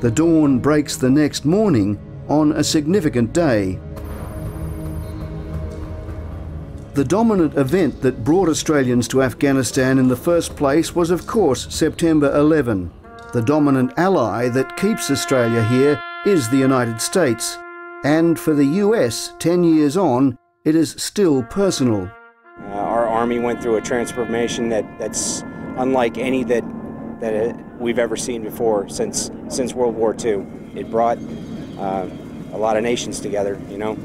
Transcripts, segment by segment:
The dawn breaks the next morning on a significant day. The dominant event that brought Australians to Afghanistan in the first place was, of course, September 11. The dominant ally that keeps Australia here is the United States. And for the US, 10 years on, it is still personal. Our Army went through a transformation that's unlike any that we've ever seen before since World War II. It brought a lot of nations together, you know.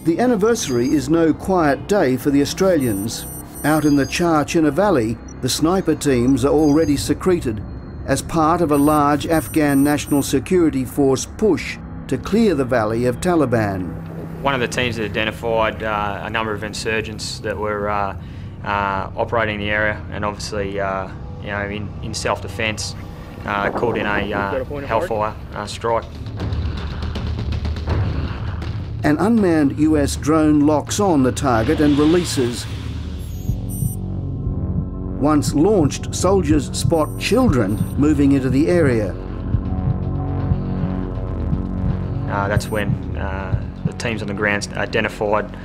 The anniversary is no quiet day for the Australians. Out in the Char-China Valley, the sniper teams are already secreted as part of a large Afghan National Security Force push to clear the valley of Taliban. One of the teams had identified a number of insurgents that were operating in the area, and obviously, you know, in self-defence, called in a Hellfire strike. An unmanned US drone locks on the target and releases. Once launched, soldiers spot children moving into the area. That's when the teams on the ground identified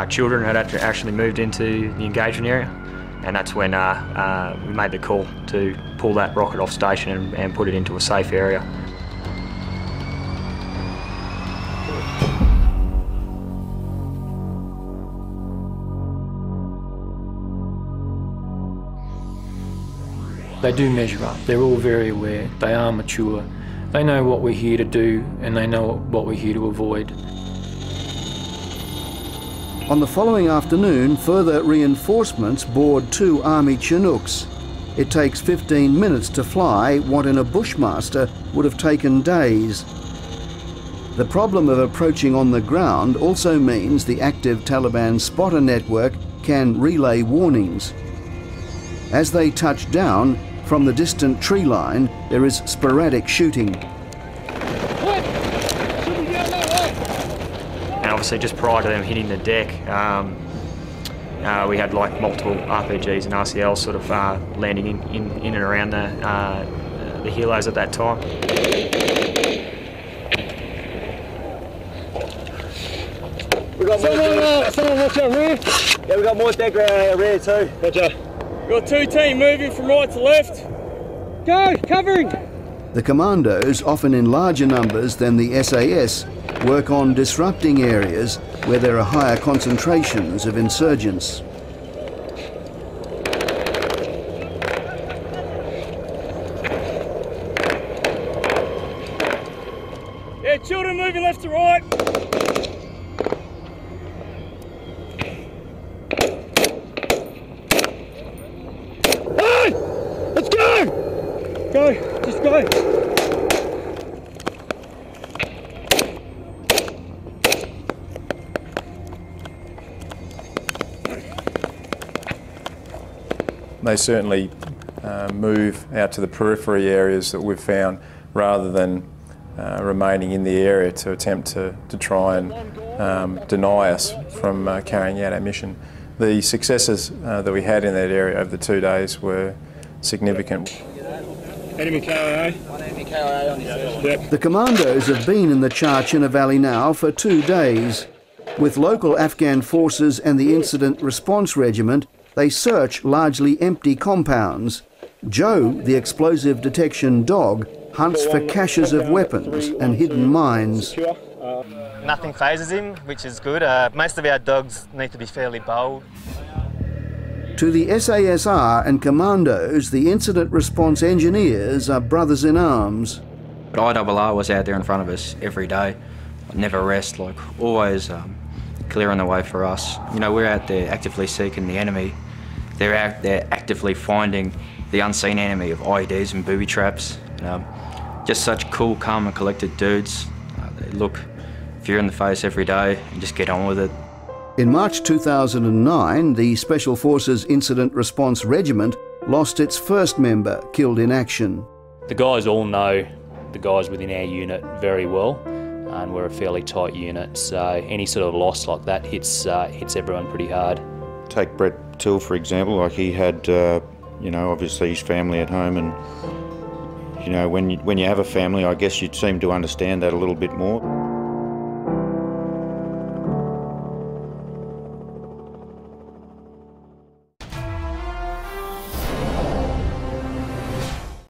children had actually moved into the engagement area, and that's when we made the call to pull that rocket off station and put it into a safe area. They do measure up. They're all very aware. They are mature. They know what we're here to do, and they know what we're here to avoid. On the following afternoon, further reinforcements board 2 Army Chinooks. It takes 15 minutes to fly what in a Bushmaster would have taken days. The problem of approaching on the ground also means the active Taliban spotter network can relay warnings. As they touch down, from the distant tree line, there is sporadic shooting. And obviously just prior to them hitting the deck, we had like multiple RPGs and RCLs sort of landing in and around the helos at that time. We got someone watch our rear. Yeah, we got more deck around our rear too. Gotcha. We've got 2 teams moving from right to left. Go, covering! The commandos, often in larger numbers than the SAS, work on disrupting areas where there are higher concentrations of insurgents. Yeah, children moving left to right. Go, just go. They certainly move out to the periphery areas that we've found rather than remaining in the area to attempt to try and deny us from carrying out our mission. The successes that we had in that area over the 2 days were significant. Enemy KIA. One enemy KIA on his Yep. The commandos have been in the Char-China Valley now for 2 days. With local Afghan forces and the Incident Response Regiment, they search largely empty compounds. Joe, the explosive detection dog, hunts for caches of weapons and hidden mines. Nothing phases him, which is good. Most of our dogs need to be fairly bold. To the SASR and commandos, the Incident Response Engineers are brothers in arms. But IRR was out there in front of us every day. Never rest, like always clearing the way for us. You know, we're out there actively seeking the enemy. They're out there actively finding the unseen enemy of IEDs and booby traps. Just such cool, calm and collected dudes. They look fear in the face every day and just get on with it. In March 2009, the Special Forces Incident Response Regiment lost its first member killed in action. The guys all know the guys within our unit very well, and we're a fairly tight unit, so any sort of loss like that hits everyone pretty hard. Take Brett Till, for example. Like, he had, you know, obviously his family at home, and You know, when you have a family, I guess you seem to understand that a little bit more.